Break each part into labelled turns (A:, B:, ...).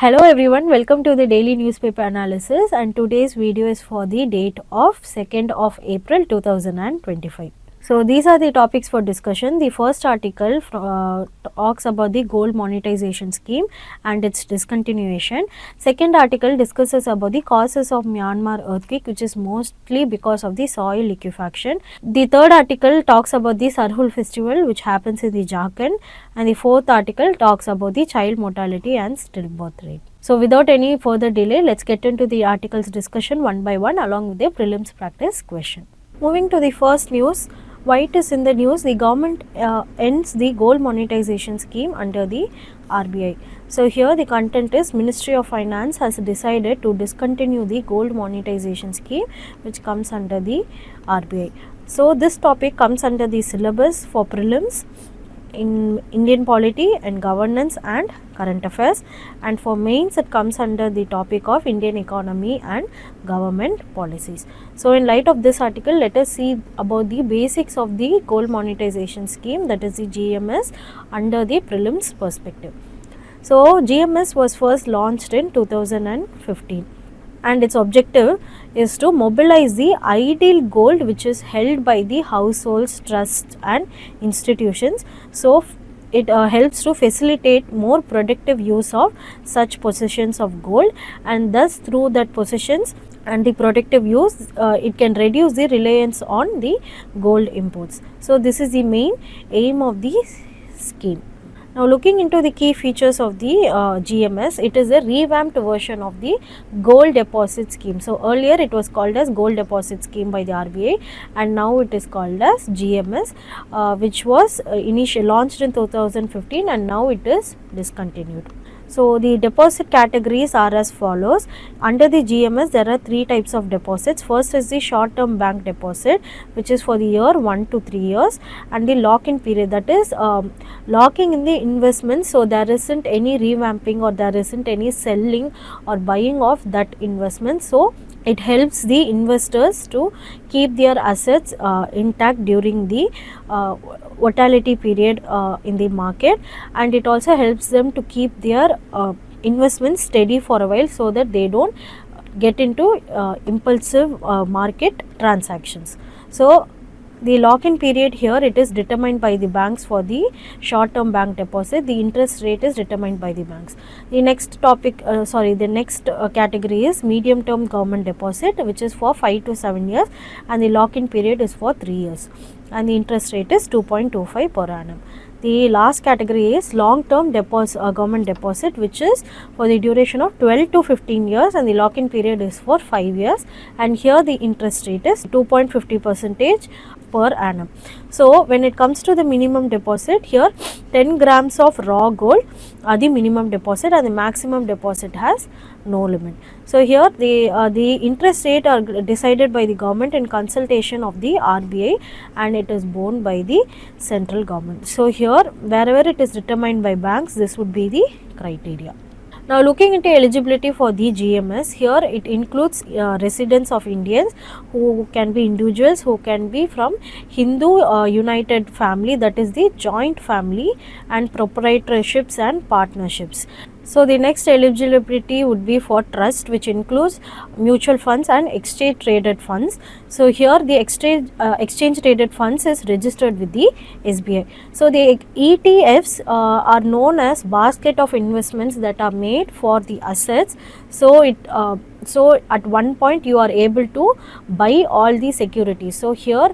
A: Hello everyone, welcome to the daily newspaper analysis, and today's video is for the date of 2nd of April 2025. So these are the topics for discussion. The first article talks about the gold monetization scheme and its discontinuation. Second article discusses about the causes of Myanmar earthquake, which is mostly because of the soil liquefaction. The third article talks about the Sarhul festival, which happens in the Jharkhand, and the fourth article talks about the child mortality and stillbirth rate. So without any further delay, let's get into the articles discussion one by one along with the prelims practice question. Moving to the first news. Why it is in the news, the government ends the gold monetization scheme under the RBI. So here the content is Ministry of Finance has decided to discontinue the gold monetization scheme which comes under the RBI. So this topic comes under the syllabus for prelims in Indian polity and governance and current affairs, and for mains it comes under the topic of Indian economy and government policies. So in light of this article, let us see about the basics of the gold monetization scheme, that is the GMS, under the prelims perspective. So GMS was first launched in 2015. And its objective is to mobilize the ideal gold which is held by the households, trusts and institutions. So it helps to facilitate more productive use of such possessions of gold, and thus through that possessions and the productive use it can reduce the reliance on the gold imports. So this is the main aim of the scheme. Now looking into the key features of the GMS, it is a revamped version of the gold deposit scheme. So earlier it was called as gold deposit scheme by the RBI, and now it is called as GMS, which was initially launched in 2015 and now it is discontinued. So the deposit categories are as follows. Under the GMS there are three types of deposits. First is the short term bank deposit, which is for the year 1 to 3 years, and the lock in period, that is locking in the investment, so there isn't any revamping or there isn't any selling or buying of that investment. So it helps the investors to keep their assets intact during the volatility period in the market, and it also helps them to keep their investments steady for a while so that they don't get into impulsive market transactions. So the lock-in period here, it is determined by the banks for the short-term bank deposit. The interest rate is determined by the banks. The next topic, the next category is medium-term government deposit, which is for 5 to 7 years, and the lock-in period is for 3 years, and the interest rate is 2.25 per annum. The last category is long-term government deposit, which is for the duration of 12 to 15 years, and the lock-in period is for 5 years, and here the interest rate is 2.50% per annum. So when it comes to the minimum deposit, here 10 grams of raw gold are the minimum deposit, and the maximum deposit has no limit. So here the interest rate are decided by the government in consultation of the RBI, and it is borne by the central government. So here wherever it is determined by banks, this would be the criteria. Now looking into eligibility for the GMS, here it includes residents of Indians who can be individuals, who can be from Hindu united family, that is the joint family, and proprietorships and partnerships. So the next eligibility would be for trust, which includes mutual funds and exchange traded funds. So here the exchange traded funds is registered with the SBI. So the ETFs are known as basket of investments that are made for the assets. So so at one point you are able to buy all the securities. So here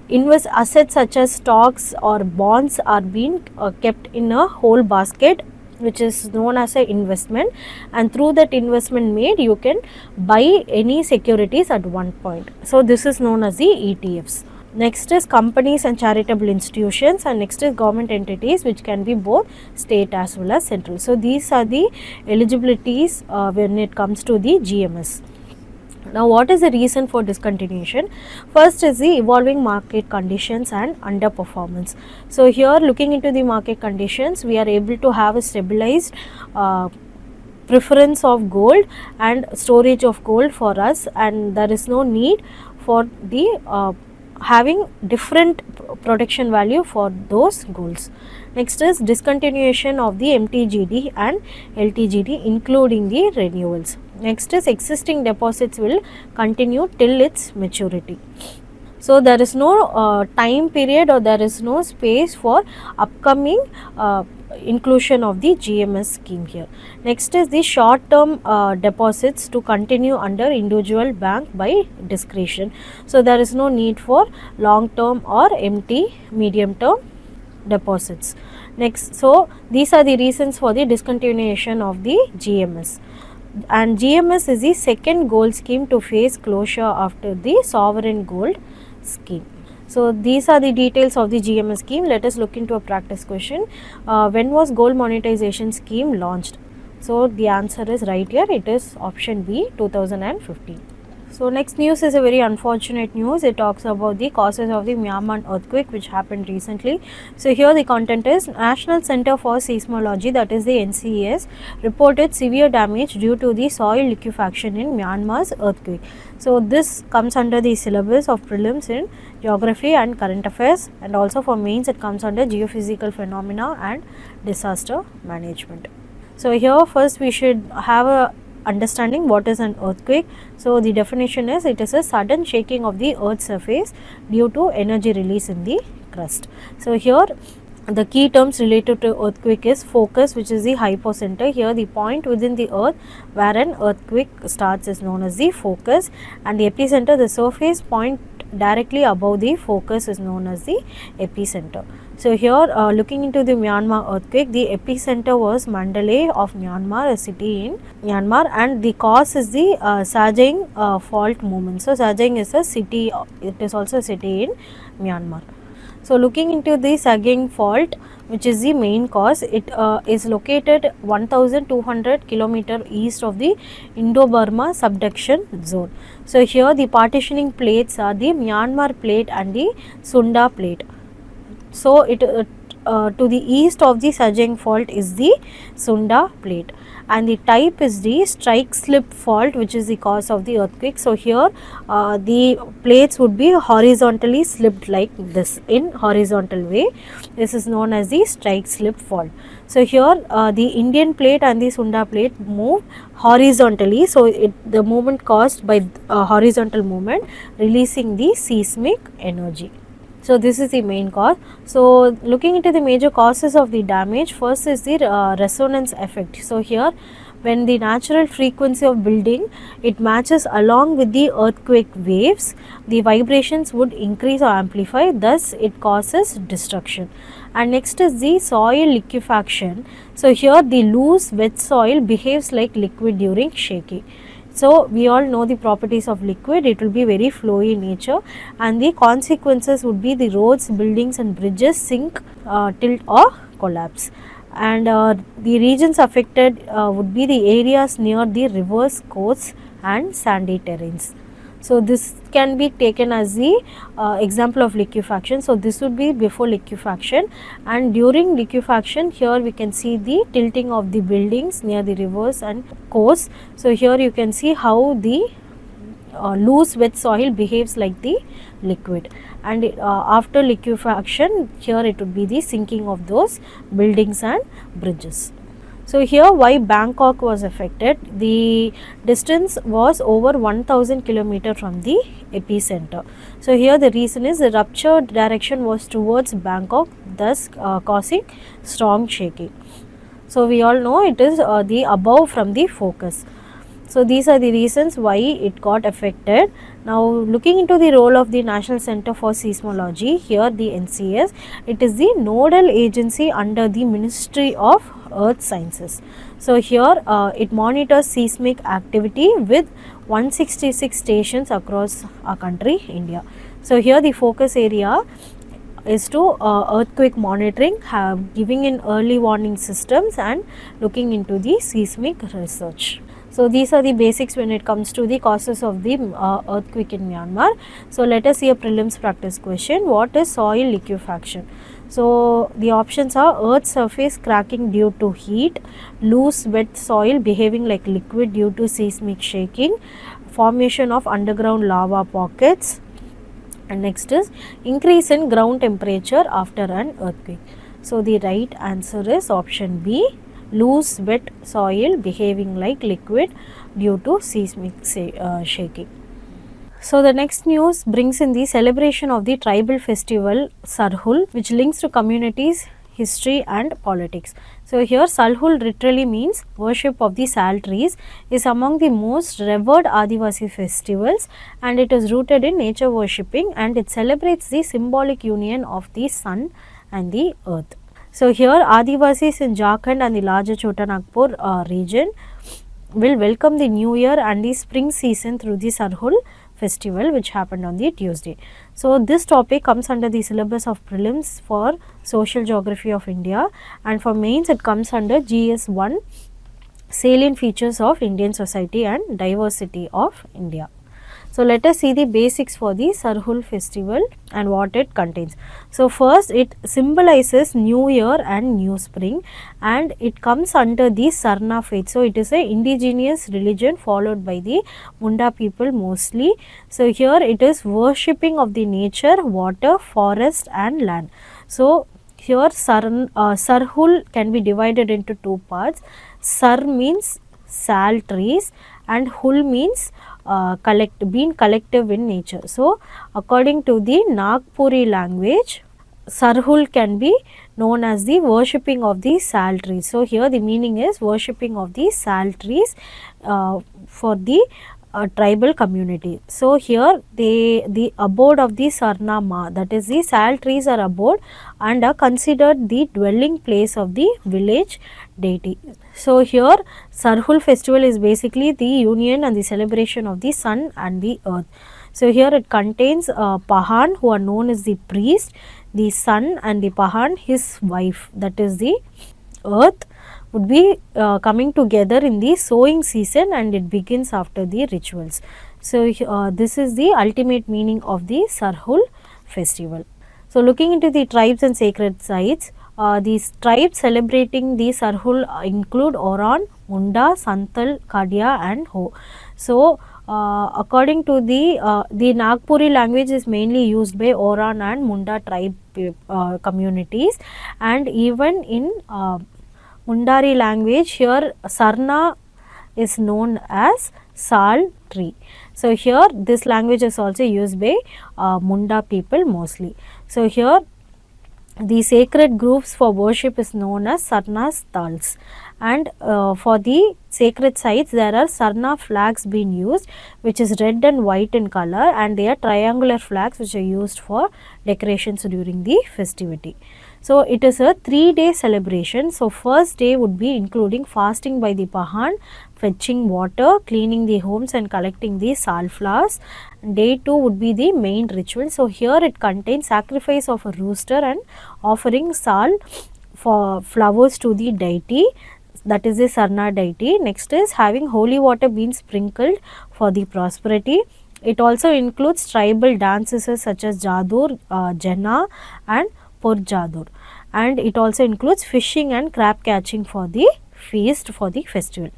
A: assets such as stocks or bonds are being kept in a whole basket, which is known as an investment, and through that investment made you can buy any securities at one point. So this is known as the ETFs. Next is companies and charitable institutions, and next is government entities, which can be both state as well as central. So these are the eligibilities when it comes to the GMS. Now what is the reason for discontinuation? First is the evolving market conditions and underperformance. So here looking into the market conditions, we are able to have a stabilized preference of gold and storage of gold for us, and there is no need for the having different protection value for those goals. Next is discontinuation of the MTGD and LTGD including the renewals. Next is existing deposits will continue till its maturity. So there is no time period or there is no space for upcoming inclusion of the GMS scheme here. Next is the short term deposits to continue under individual bank by discretion. So there is no need for long term or MT medium term deposits. Next, so these are the reasons for the discontinuation of the GMS. And GMS is the second gold scheme to face closure after the sovereign gold scheme. So these are the details of the GMS scheme. Let us look into a practice question. When was gold monetization scheme launched? So the answer is right here. It is option B, 2015. So next news is a very unfortunate news. It talks about the causes of the Myanmar earthquake which happened recently. So here the content is National Center for Seismology, that is the NCES, reported severe damage due to the soil liquefaction in Myanmar's earthquake. So this comes under the syllabus of prelims in geography and current affairs, and also for mains it comes under geophysical phenomena and disaster management. So here first we should have a understanding what is an earthquake. So the definition is it is a sudden shaking of the earth's surface due to energy release in the crust. So here the key terms related to earthquake is focus, which is the hypocenter. Here the point within the earth where an earthquake starts is known as the focus, and the epicenter, the surface point directly above the focus, is known as the epicenter. So here looking into the Myanmar earthquake, the epicenter was Mandalay of Myanmar, a city in Myanmar, and the cause is the Sagaing fault movement. So Sagaing is a city, it is also a city in Myanmar. So looking into the Sagaing fault, which is the main cause, it is located 1200 km east of the Indo-Burma subduction zone. So here the partitioning plates are the Myanmar plate and the Sunda plate. So it to the east of the Sagaing fault is the Sunda plate, and the type is the strike slip fault, which is the cause of the earthquake. So here the plates would be horizontally slipped like this in horizontal way. This is known as the strike slip fault. So here the Indian plate and the Sunda plate move horizontally, so the movement caused by horizontal movement releasing the seismic energy. So this is the main cause. So looking into the major causes of the damage, first is the resonance effect. So here when the natural frequency of building it matches along with the earthquake waves, the vibrations would increase or amplify, thus it causes destruction. And next is the soil liquefaction. So here the loose wet soil behaves like liquid during shaking. So we all know the properties of liquid, it will be very flowy in nature, and the consequences would be the roads, buildings and bridges sink, tilt or collapse. And the regions affected would be the areas near the rivers, coasts and sandy terrains. So this can be taken as the example of liquefaction. So this would be before liquefaction, and during liquefaction here we can see the tilting of the buildings near the rivers and coasts. So here you can see how the loose wet soil behaves like the liquid, and after liquefaction here it would be the sinking of those buildings and bridges. So here why Bangkok was affected, the distance was over 1000 km from the epicenter. So here the reason is the rupture direction was towards Bangkok, thus causing strong shaking. So we all know it is the above from the focus. So these are the reasons why it got affected. Now looking into the role of the National Center for Seismology, here the NCS, it is the nodal agency under the Ministry of Earth Sciences. So here it monitors seismic activity with 166 stations across our country, India. So here the focus area is to earthquake monitoring, giving in early warning systems and looking into the seismic research. So these are the basics when it comes to the causes of the earthquake in Myanmar. So let us see a prelims practice question. What is soil liquefaction? So the options are earth surface cracking due to heat, loose wet soil behaving like liquid due to seismic shaking, formation of underground lava pockets, And next is increase in ground temperature after an earthquake. So the right answer is option B, loose wet soil behaving like liquid due to seismic shaking. So the next news brings in the celebration of the tribal festival Sarhul, which links to communities, history and politics. So here Sarhul literally means worship of the sal trees, is among the most revered Adivasi festivals, and it is rooted in nature worshipping, and it celebrates the symbolic union of the sun and the earth. So here Adivasis in Jharkhand and the larger Chota Nagpur region will welcome the new year and the spring season through the Sarhul festival, which happened on the Tuesday. So this topic comes under the syllabus of prelims for social geography of India, and for mains it comes under GS1, salient features of Indian society and diversity of India. So let us see the basics for the Sarhul festival and what it contains. So first, it symbolizes new year and new spring, and it comes under the Sarna faith. So it is a indigenous religion followed by the Munda people mostly. So here it is worshipping of the nature, water, forest and land. So here Sarhul can be divided into two parts. Sar means sal trees and Hul means being collective in nature. So according to the Nagpuri language, Sarhul can be known as the worshipping of the sal trees. So here the meaning is worshipping of the sal trees for the tribal community. So here the abode of the Sarna Ma, that is the sal trees are abode and are considered the dwelling place of the village deity. So here Sarhul festival is basically the union and the celebration of the sun and the earth. So here it contains Pahan, who are known as the priest, the sun, and the Pahan, his wife, that is the earth, would be coming together in the sowing season, and it begins after the rituals. So this is the ultimate meaning of the Sarhul festival. So looking into the tribes and sacred sites, these tribes celebrating the Sarhul include Oran, Munda, Santal, Kadia and Ho. So according to the Nagpuri language is mainly used by Oran and Munda tribe communities, and even in Mundari language, here Sarna is known as sal tree. So here this language is also used by Munda people mostly. So here the sacred groups for worship is known as Sarna's Tals, and for the sacred sites there are Sarna flags being used, which is red and white in color, and they are triangular flags which are used for decorations during the festivity. So it is a 3-day celebration. So first day would be including fasting by the Pahan, fetching water, cleaning the homes and collecting the sal flowers. Day 2 would be the main ritual. So here it contains sacrifice of a rooster and offering sal for flowers to the deity, that is the Sarna deity. Next is having holy water being sprinkled for the prosperity. It also includes tribal dances such as Jadur, Jana and Porjadur, and it also includes fishing and crab catching for the feast for the festival.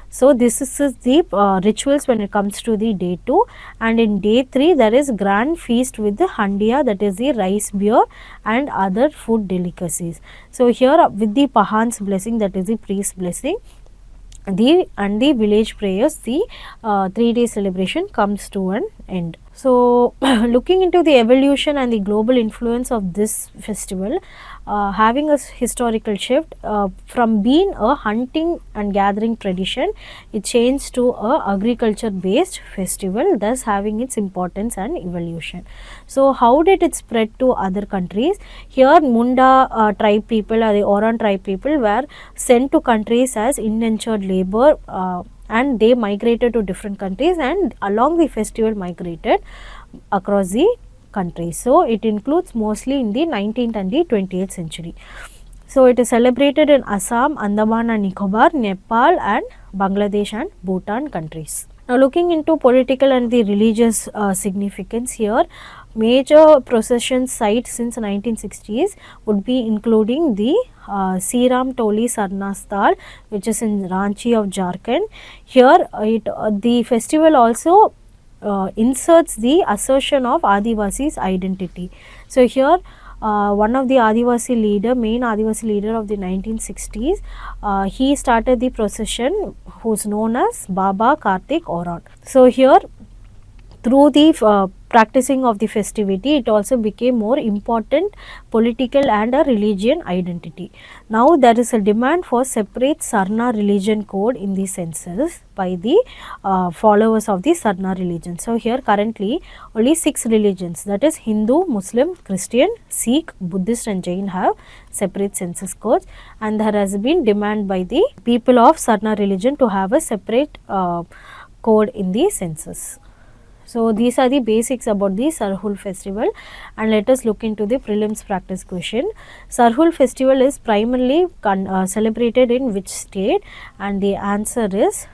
A: So this is the rituals when it comes to the day 2, and in day 3 there is grand feast with the handia, that is the rice beer and other food delicacies. So here with the Pahan's blessing, that is the priest's blessing, the village prayers, the 3-day celebration comes to an end. So looking into the evolution and the global influence of this festival, having a historical shift from being a hunting and gathering tradition, it changed to a agriculture based festival, thus having its importance and evolution. So how did it spread to other countries? Here Munda tribe people or the Oran tribe people were sent to countries as indentured labor, and they migrated to different countries, and along the festival migrated across the country. So it includes mostly in the 19th and the 20th century. So it is celebrated in Assam, Andaman and Nicobar, Nepal and Bangladesh and Bhutan countries. Now looking into political and the religious significance, here major procession sites since 1960s would be including the Siram Toli Sarna Sthal, which is in Ranchi of Jharkhand. Here the festival also inserts the assertion of Adivasi's identity. So here one of the Adivasi main Adivasi leader of the 1960s, he started the procession who is known as Baba Kartik Oran. So here through the practicing of the festivity, it also became more important political and a religion identity. Now there is a demand for separate Sarna religion code in the census by the followers of the Sarna religion. So here currently only 6 religions, that is Hindu, Muslim, Christian, Sikh, Buddhist and Jain have separate census codes, and there has been demand by the people of Sarna religion to have a separate code in the census. So these are the basics about the Sarhul festival, and let us look into the prelims practice question. Sarhul festival is primarily celebrated in which state, and the answer is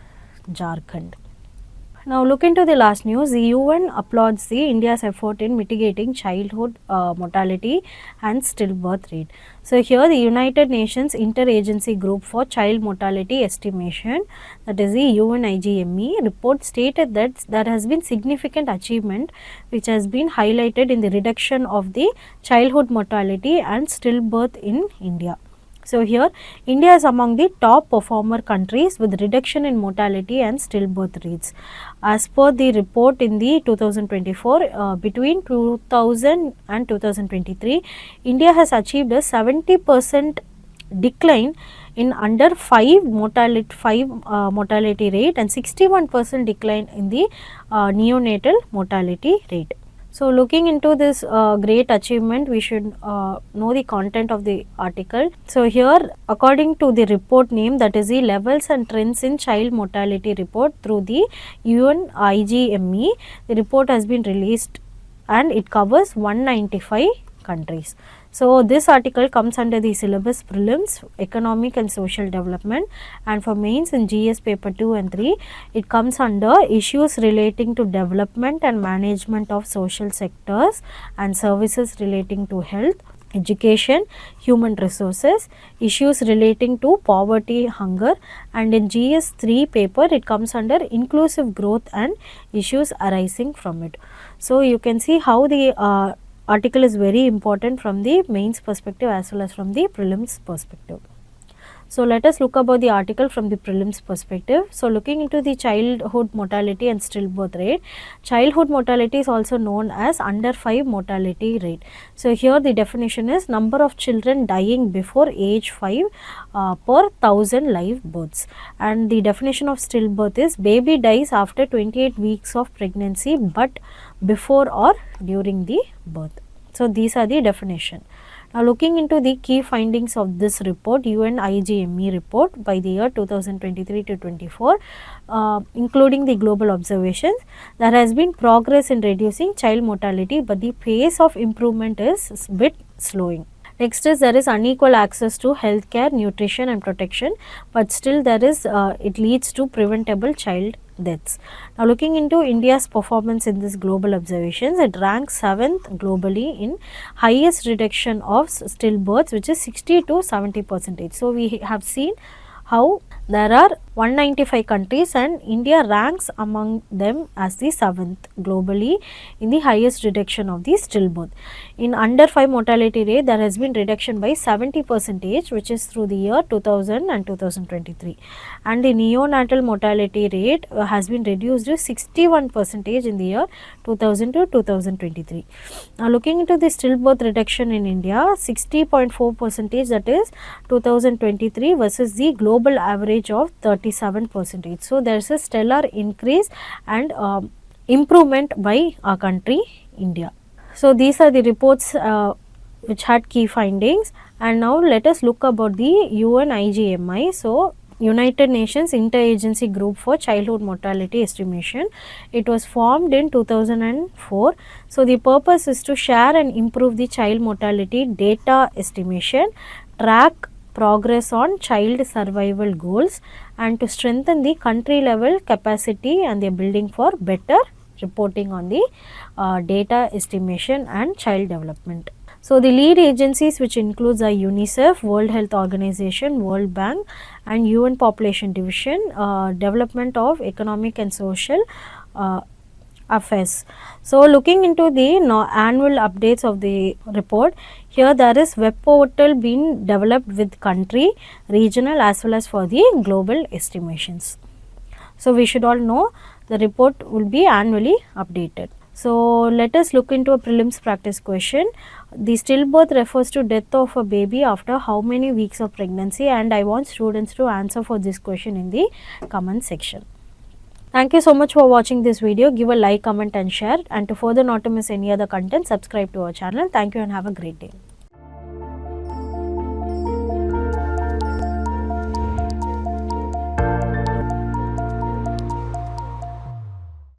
A: Jharkhand. Now look into the last news. The UN applauds the India's effort in mitigating childhood mortality and stillbirth rate. So here the United Nations Interagency Group for Child Mortality Estimation, that is the UNIGME, report stated that there has been significant achievement which has been highlighted in the reduction of the childhood mortality and stillbirth in India. So here India is among the top performer countries with reduction in mortality and stillbirth rates. As per the report in the 2024, between 2000 and 2023, India has achieved a 70% decline in under 5 mortality rate and 61% decline in the neonatal mortality rate. So looking into this great achievement, we should know the content of the article. So here, according to the report name, that is the Levels and Trends in Child Mortality report through the UNIGME, the report has been released and it covers 195 countries. So this article comes under the syllabus prelims, economic and social development, and for mains in GS paper 2 and 3, it comes under issues relating to development and management of social sectors and services relating to health, education, human resources, issues relating to poverty, hunger, and in GS 3 paper it comes under inclusive growth and issues arising from it. So you can see how the article is very important from the mains perspective as well as from the prelims perspective. So let us look about the article from the prelims perspective. So looking into the childhood mortality and stillbirth rate, childhood mortality is also known as under 5 mortality rate. So here the definition is number of children dying before age 5 per 1000 live births, and the definition of stillbirth is baby dies after 28 weeks of pregnancy but before or during the birth. So these are the definition. Now looking into the key findings of this report, UNIGME report by the year 2023 to 24, including the global observations, there has been progress in reducing child mortality, but the pace of improvement is a bit slowing. Next is there is unequal access to healthcare, nutrition and protection, but still there is it leads to preventable child deaths. Now looking into India's performance in this global observations, it ranks 7th globally in highest reduction of stillbirths, which is 60 to 70%. So we have seen how there are 195 countries and India ranks among them as the 7th globally in the highest reduction of the stillbirth. In under 5 mortality rate, there has been reduction by 70%, which is through the year 2000 and 2023, and the neonatal mortality rate has been reduced to 61% in the year 2000 to 2023. Now looking into the stillbirth reduction in India, 60.4%, that is 2023 versus the global average of 37%. So there is a stellar increase and improvement by our country India. So these are the reports which had key findings, and now let us look about the UNIGME. So United Nations Interagency Group for Childhood Mortality Estimation. It was formed in 2004. So the purpose is to share and improve the child mortality data estimation, track progress on child survival goals, and to strengthen the country level capacity and their building for better reporting on the data estimation and child development. So the lead agencies which includes are UNICEF, World Health Organization, World Bank and UN Population Division, Development of Economic and Social affairs. So looking into the annual updates of the report, here there is web portal being developed with country, regional as well as for the global estimations. So we should all know the report will be annually updated. So let us look into a prelims practice question. The stillbirth refers to death of a baby after how many weeks of pregnancy, and I want students to answer for this question in the comment section. Thank you so much for watching this video. Give a like, comment and share, and to further not to miss any other content, subscribe to our channel. Thank you and have a great day.